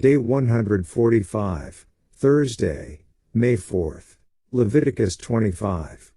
Day 145, Thursday, May 4th. Leviticus 25.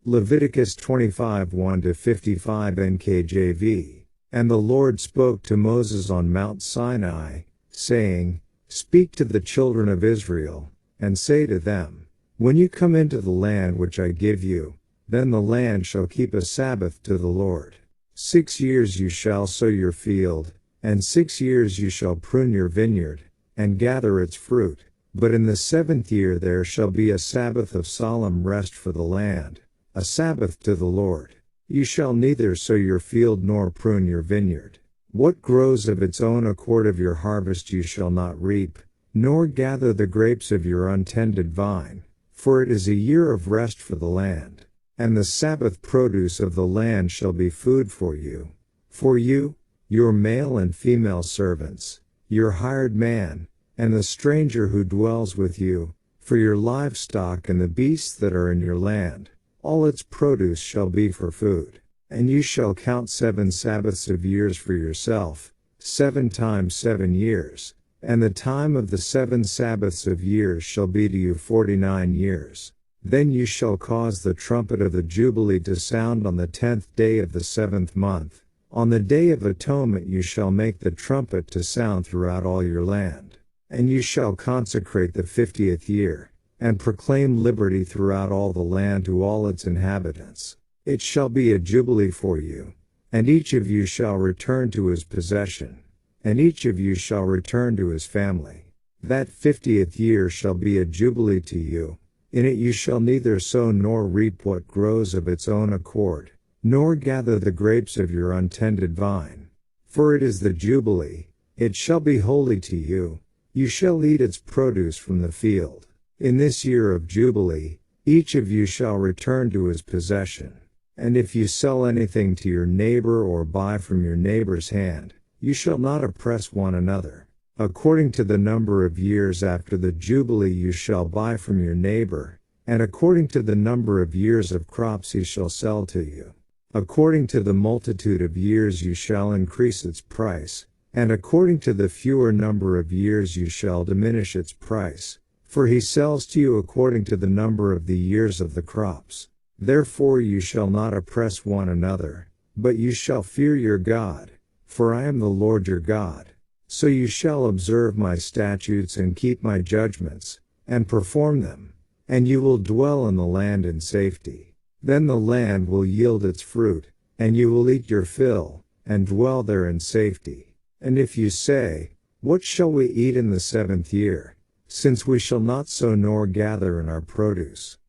Leviticus 25 1-55 NKJV. And the Lord spoke to Moses on Mount Sinai, saying, Speak to the children of Israel, and say to them, When you come into the land which I give you, then the land shall keep a Sabbath to the Lord. 6 years you shall sow your field, and 6 years you shall prune your vineyard, and gather its fruit. But in the 7th year there shall be a Sabbath of solemn rest for the land, a Sabbath to the Lord. You shall neither sow your field nor prune your vineyard. What grows of its own accord of your harvest you shall not reap, nor gather the grapes of your untended vine, for it is a year of rest for the land. And the Sabbath produce of the land shall be food for you, your male and female servants, your hired man, and the stranger who dwells with you, for your livestock and the beasts that are in your land. All its produce shall be for food. And you shall count 7 Sabbaths of years for yourself, 7 times 7 years, and the time of the 7 Sabbaths of years shall be to you 49 years. Then you shall cause the trumpet of the Jubilee to sound on the 10th day of the 7th month. On the Day of Atonement you shall make the trumpet to sound throughout all your land. And you shall consecrate the 50th year, and proclaim liberty throughout all the land to all its inhabitants. It shall be a jubilee for you, and each of you shall return to his possession, and each of you shall return to his family. That 50th year shall be a jubilee to you. In it you shall neither sow nor reap what grows of its own accord, nor gather the grapes of your untended vine. For it is the jubilee, it shall be holy to you. You shall eat its produce from the field. In this year of jubilee, each of you shall return to his possession. And if you sell anything to your neighbor or buy from your neighbor's hand, you shall not oppress one another. According to the number of years after the jubilee you shall buy from your neighbor, and according to the number of years of crops he shall sell to you. According to the multitude of years you shall increase its price, and according to the fewer number of years you shall diminish its price, for he sells to you according to the number of the years of the crops. Therefore you shall not oppress one another, but you shall fear your God, for I am the Lord your God. So you shall observe my statutes and keep my judgments, and perform them, and you will dwell in the land in safety. Then the land will yield its fruit, and you will eat your fill, and dwell there in safety. And if you say, What shall we eat in the 7th year, since we shall not sow nor gather in our produce?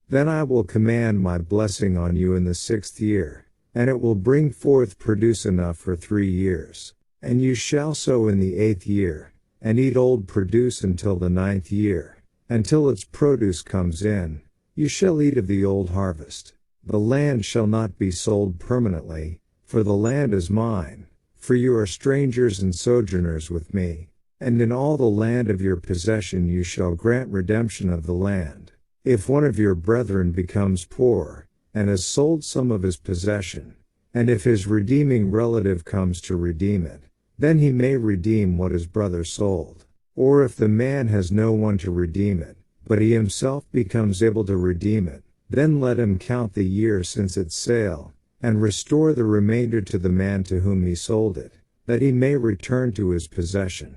Then I will command my blessing on you in the 6th year, and it will bring forth produce enough for 3 years. And you shall sow in the 8th year, and eat old produce until the 9th year, until its produce comes in. You shall eat of the old harvest. The land shall not be sold permanently, for the land is mine, for you are strangers and sojourners with me. And in all the land of your possession you shall grant redemption of the land. If one of your brethren becomes poor, and has sold some of his possession, and if his redeeming relative comes to redeem it, then he may redeem what his brother sold. Or if the man has no one to redeem it, but he himself becomes able to redeem it, then let him count the year since its sale, and restore the remainder to the man to whom he sold it, that he may return to his possession.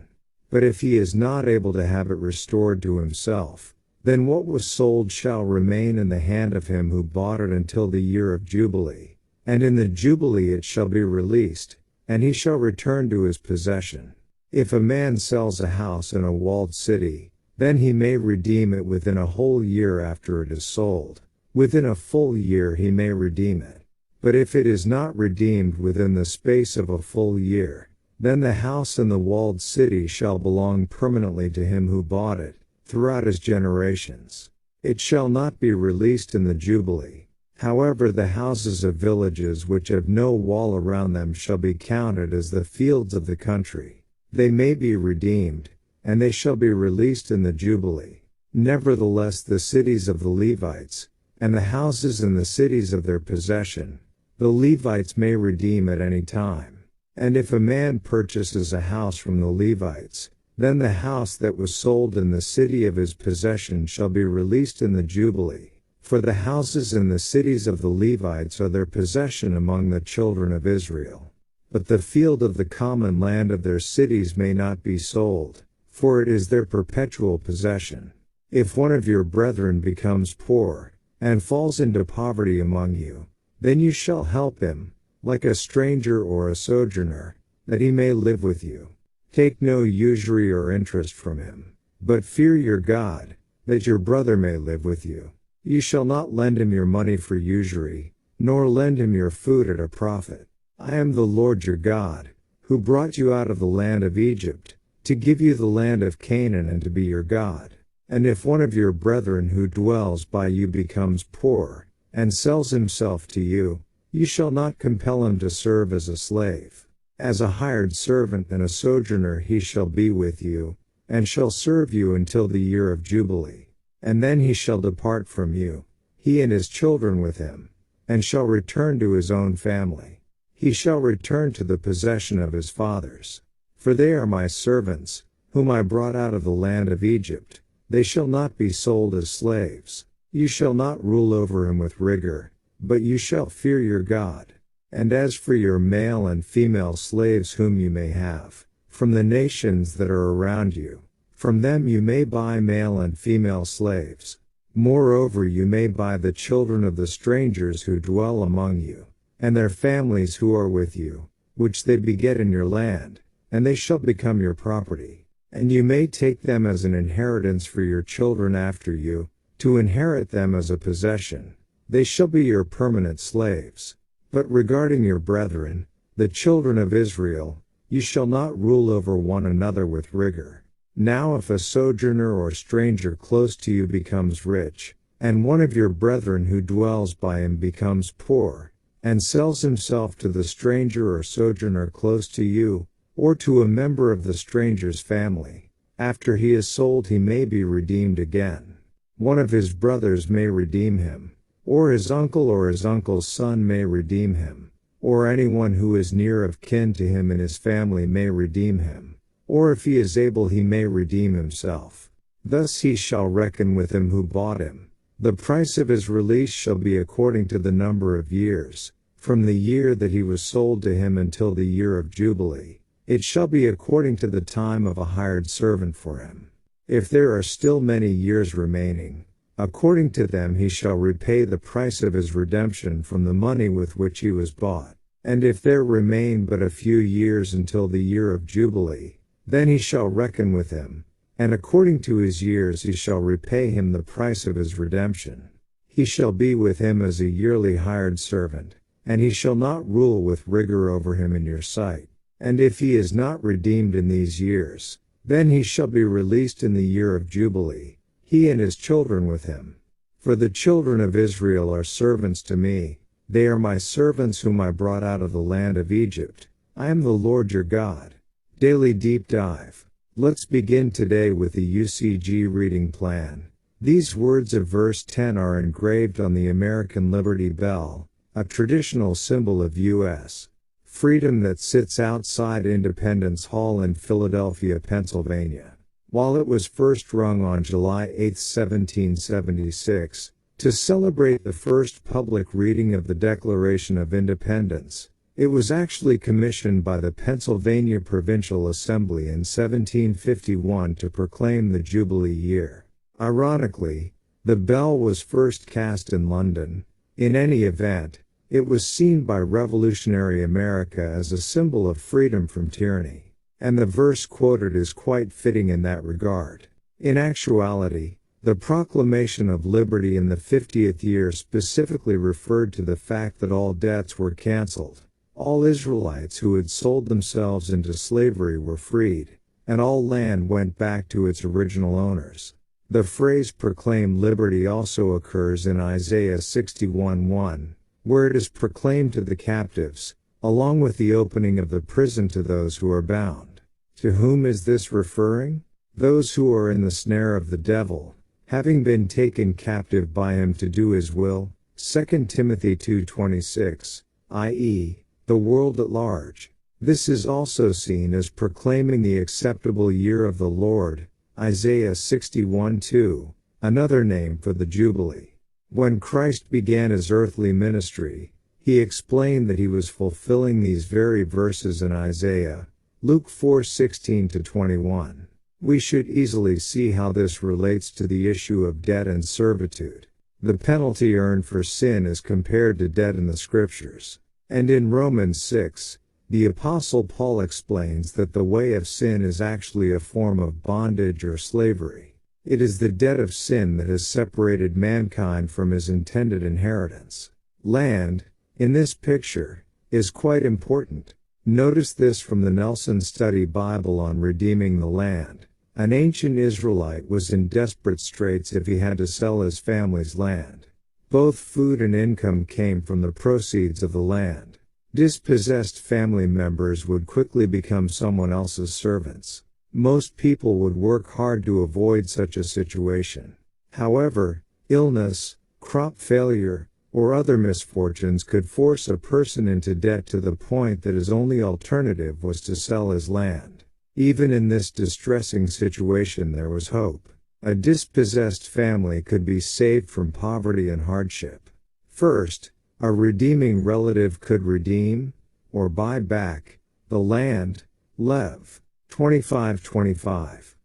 But if he is not able to have it restored to himself, then what was sold shall remain in the hand of him who bought it until the year of Jubilee, and in the Jubilee it shall be released, and he shall return to his possession. If a man sells a house in a walled city, then he may redeem it within a whole year after it is sold. Within a full year he may redeem it. But if it is not redeemed within the space of a full year, then the house in the walled city shall belong permanently to him who bought it, throughout his generations. It shall not be released in the Jubilee. However, the houses of villages which have no wall around them shall be counted as the fields of the country. They may be redeemed, and they shall be released in the Jubilee. Nevertheless, the cities of the Levites, and the houses in the cities of their possession, the Levites may redeem at any time. And if a man purchases a house from the Levites, Then the house that was sold in the city of his possession shall be released in the Jubilee, for the houses in the cities of the Levites are their possession among the children of Israel. But the field of the common land of their cities may not be sold, for it is their perpetual possession. If one of your brethren becomes poor, and falls into poverty among you, then you shall help him, like a stranger or a sojourner, that he may live with you. Take no usury or interest from him, but fear your God, that your brother may live with you. You shall not lend him your money for usury, nor lend him your food at a profit. I am the Lord your God, who brought you out of the land of Egypt, to give you the land of Canaan and to be your God. And if one of your brethren who dwells by you becomes poor, and sells himself to you, you shall not compel him to serve as a slave. As a hired servant and a sojourner he shall be with you, and shall serve you until the year of Jubilee. And then he shall depart from you, he and his children with him, and shall return to his own family. He shall return to the possession of his fathers. For they are my servants, whom I brought out of the land of Egypt. They shall not be sold as slaves. You shall not rule over him with rigor, but you shall fear your God. And as for your male and female slaves whom you may have, from the nations that are around you, from them you may buy male and female slaves. Moreover, you may buy the children of the strangers who dwell among you, and their families who are with you, which they beget in your land, and they shall become your property. And you may take them as an inheritance for your children after you, to inherit them as a possession. They shall be your permanent slaves. But regarding your brethren, the children of Israel, you shall not rule over one another with rigor. Now if a sojourner or stranger close to you becomes rich, and one of your brethren who dwells by him becomes poor, and sells himself to the stranger or sojourner close to you, or to a member of the stranger's family, after he is sold he may be redeemed again. One of his brothers may redeem him, or his uncle or his uncle's son may redeem him, or anyone who is near of kin to him in his family may redeem him, or if he is able he may redeem himself. Thus he shall reckon with him who bought him. The price of his release shall be according to the number of years, from the year that he was sold to him until the year of Jubilee. It shall be according to the time of a hired servant for him. If there are still many years remaining, according to them he shall repay the price of his redemption from the money with which he was bought. And if there remain but a few years until the year of Jubilee, then he shall reckon with him, and according to his years he shall repay him the price of his redemption. He shall be with him as a yearly hired servant, and he shall not rule with rigor over him in your sight. And if he is not redeemed in these years, then he shall be released in the year of Jubilee, he and his children with him. For the children of Israel are servants to me, they are my servants whom I brought out of the land of Egypt. I am the Lord your God. Daily Deep Dive. Let's begin today with the UCG reading plan. These words of verse 10 are engraved on the American Liberty Bell, a traditional symbol of U.S. freedom that sits outside Independence Hall in Philadelphia, Pennsylvania. While it was first rung on July 8, 1776, to celebrate the first public reading of the Declaration of Independence, it was actually commissioned by the Pennsylvania Provincial Assembly in 1751 to proclaim the Jubilee year. Ironically, the bell was first cast in London. In any event, it was seen by revolutionary America as a symbol of freedom from tyranny, and the verse quoted is quite fitting in that regard. In actuality, the proclamation of liberty in the 50th year specifically referred to the fact that all debts were canceled, all Israelites who had sold themselves into slavery were freed, and all land went back to its original owners. The phrase proclaim liberty also occurs in Isaiah 61:1. Where it is proclaimed to the captives, along with the opening of the prison to those who are bound. To whom is this referring? Those who are in the snare of the devil, having been taken captive by him to do his will, 2 Timothy 2:26, i.e., the world at large. This is also seen as proclaiming the acceptable year of the Lord, Isaiah 61:2, another name for the Jubilee. When Christ began his earthly ministry, he explained that he was fulfilling these very verses in Isaiah, Luke 4:16-21. We should easily see how this relates to the issue of debt and servitude. The penalty earned for sin is compared to debt in the Scriptures. And in Romans 6, the Apostle Paul explains that the way of sin is actually a form of bondage or slavery. It is the debt of sin that has separated mankind from his intended inheritance. Land, in this picture, is quite important. Notice this from the Nelson Study Bible on redeeming the land. An ancient Israelite was in desperate straits if he had to sell his family's land. Both food and income came from the proceeds of the land. Dispossessed family members would quickly become someone else's servants. Most people would work hard to avoid such a situation. However, illness, crop failure, or other misfortunes could force a person into debt to the point that his only alternative was to sell his land. Even in this distressing situation there was hope. A dispossessed family could be saved from poverty and hardship. First, a redeeming relative could redeem, or buy back, the land, Lev. 25:25.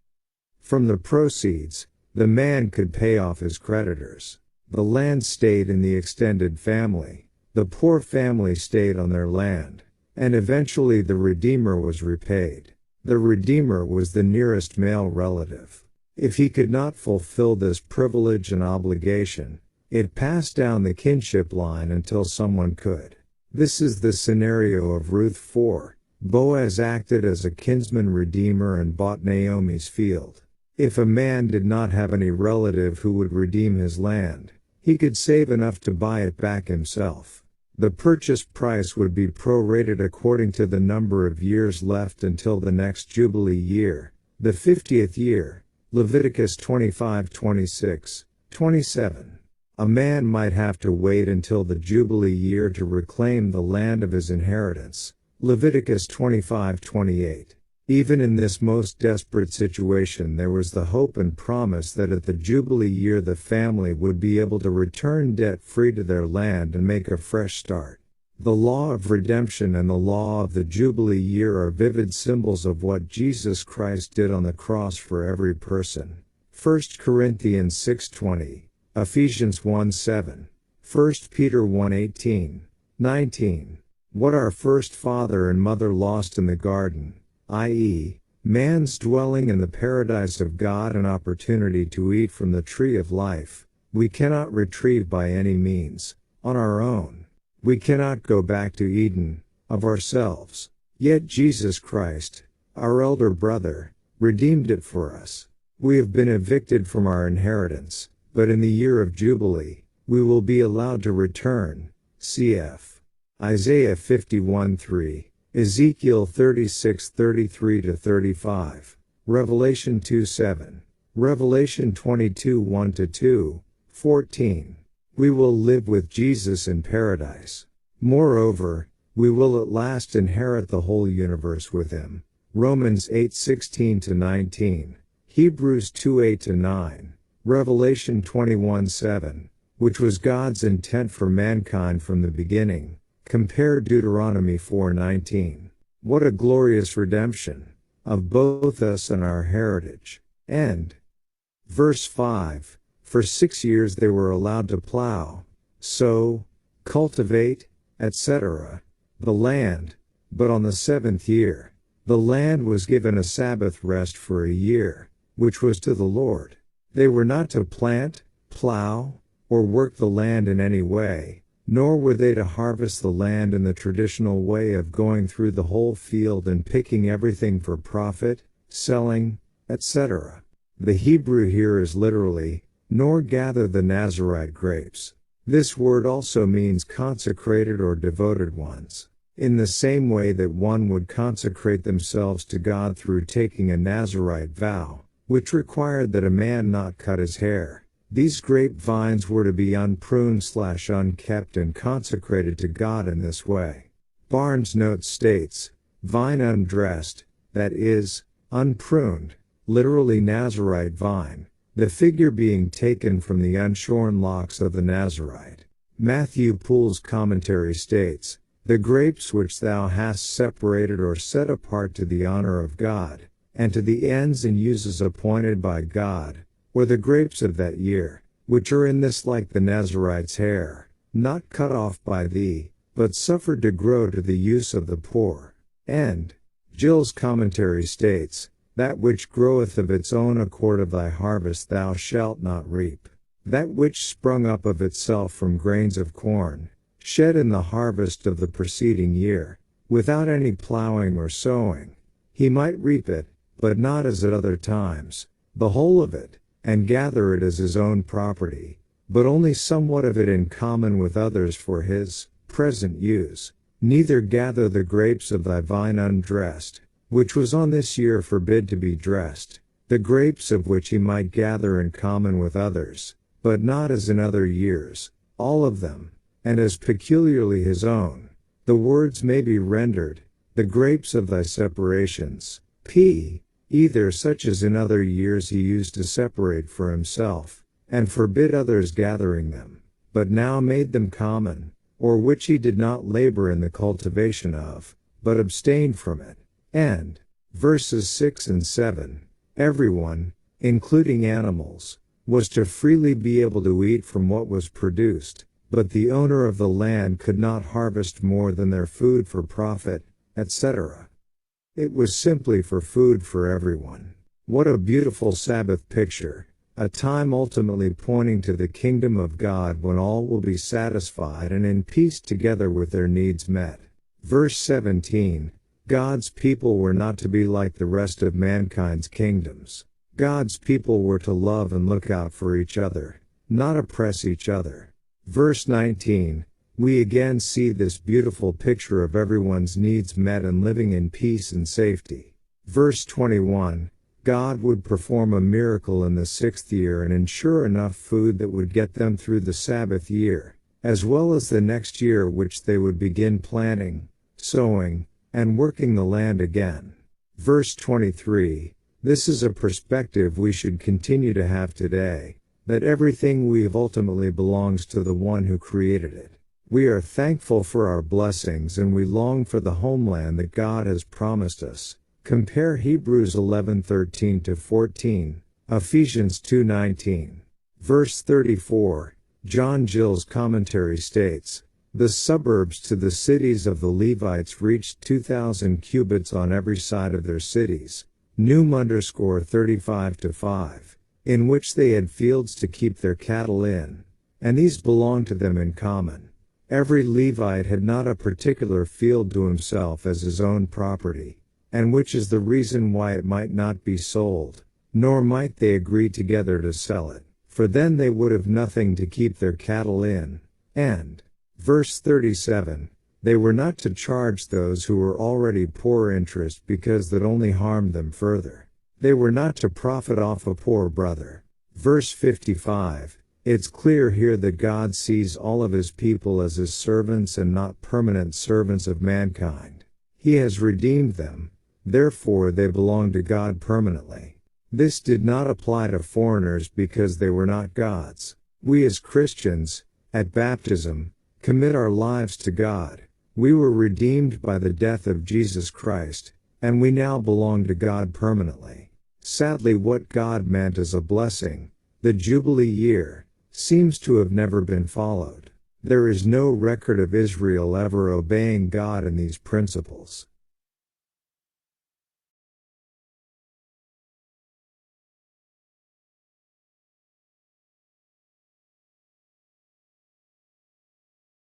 From the proceeds, the man could pay off his creditors. The land stayed in the extended family. The poor family stayed on their land, and eventually the redeemer was repaid. The redeemer was the nearest male relative. If he could not fulfill this privilege and obligation, it passed down the kinship line until someone could. This is the scenario of Ruth 4. Boaz acted as a kinsman redeemer and bought Naomi's field. If a man did not have any relative who would redeem his land, he could save enough to buy it back himself. The purchase price would be prorated according to the number of years left until the next Jubilee year, the 50th year, Leviticus 25:26-27. A man might have to wait until the Jubilee year to reclaim the land of his inheritance, Leviticus 25:28. Even in this most desperate situation there was the hope and promise that at the Jubilee year the family would be able to return debt-free to their land and make a fresh start. The law of redemption and the law of the Jubilee year are vivid symbols of what Jesus Christ did on the cross for every person. 1 Corinthians 6:20, Ephesians 1:7, 1 Peter 1:18-19. What our first father and mother lost in the garden, i.e., man's dwelling in the paradise of God and opportunity to eat from the tree of life, we cannot retrieve by any means, on our own. We cannot go back to Eden, of ourselves. Yet Jesus Christ, our elder brother, redeemed it for us. We have been evicted from our inheritance, but in the year of Jubilee, we will be allowed to return, cf. Isaiah 51:3. Ezekiel 36:33-35, Revelation 2:7, Revelation 22:1-2, 14. We will live with Jesus in paradise. Moreover, we will at last inherit the whole universe with him. Romans 8:16-19, Hebrews 2:8-9, Revelation 21:7, which was God's intent for mankind from the beginning. Compare Deuteronomy 4:19. What a glorious redemption of both us and our heritage. And verse 5, for 6 years they were allowed to plow, sow, cultivate, etc., the land, but on the 7th year, the land was given a Sabbath rest for a year, which was to the Lord. They were not to plant, plow, or work the land in any way, nor were they to harvest the land in the traditional way of going through the whole field and picking everything for profit, selling, etc. The Hebrew here is literally, nor gather the Nazarite grapes. This word also means consecrated or devoted ones, in the same way that one would consecrate themselves to God through taking a Nazarite vow, which required that a man not cut his hair. These grapevines were to be unpruned/unkept and consecrated to God in this way. Barnes' note states, vine undressed, that is, unpruned, literally Nazarite vine, the figure being taken from the unshorn locks of the Nazarite. Matthew Poole's commentary states, "The grapes which thou hast separated or set apart to the honor of God, and to the ends and uses appointed by God, or the grapes of that year, which are in this like the Nazarite's hair, not cut off by thee, but suffered to grow to the use of the poor." And Gill's commentary states, "That which groweth of its own accord of thy harvest thou shalt not reap. That which sprung up of itself from grains of corn, shed in the harvest of the preceding year, without any plowing or sowing, he might reap it, but not as at other times, the whole of it, and gather it as his own property, but only somewhat of it in common with others for his present use. Neither gather the grapes of thy vine undressed, which was on this year forbid to be dressed, the grapes of which he might gather in common with others, but not as in other years, all of them, and as peculiarly his own." The words may be rendered, "the grapes of thy separations, either such as in other years he used to separate for himself, and forbid others gathering them, but now made them common, or which he did not labor in the cultivation of, but abstained from it." And verses 6 and 7, "Everyone, including animals, was to freely be able to eat from what was produced, but the owner of the land could not harvest more than their food for profit, etc. It was simply for food for everyone." What a beautiful Sabbath picture, a time ultimately pointing to the kingdom of God when all will be satisfied and in peace together with their needs met. Verse 17, God's people were not to be like the rest of mankind's kingdoms. God's people were to love and look out for each other, not oppress each other. Verse 19, we again see this beautiful picture of everyone's needs met and living in peace and safety. Verse 21, God would perform a miracle in the 6th year and ensure enough food that would get them through the Sabbath year, as well as the next year which they would begin planting, sowing, and working the land again. Verse 23, this is a perspective we should continue to have today, that everything we have ultimately belongs to the one who created it. We are thankful for our blessings and we long for the homeland that God has promised us. Compare Hebrews 11:13-14, Ephesians 2:19. Verse 34, John Gill's commentary states, the suburbs to the cities of the Levites reached 2,000 cubits on every side of their cities, Num_35-5, in which they had fields to keep their cattle in, and these belonged to them in common. Every Levite had not a particular field to himself as his own property, and which is the reason why it might not be sold, nor might they agree together to sell it, for then they would have nothing to keep their cattle in. And verse 37, they were not to charge those who were already poor interest because that only harmed them further. They were not to profit off a poor brother. Verse 55, it's clear here that God sees all of his people as his servants and not permanent servants of mankind. He has redeemed them, therefore they belong to God permanently. This did not apply to foreigners because they were not God's. We as Christians, at baptism, commit our lives to God. We were redeemed by the death of Jesus Christ, and we now belong to God permanently. Sadly, what God meant as a blessing, the Jubilee year, seems to have never been followed. There is no record of Israel ever obeying God in these principles.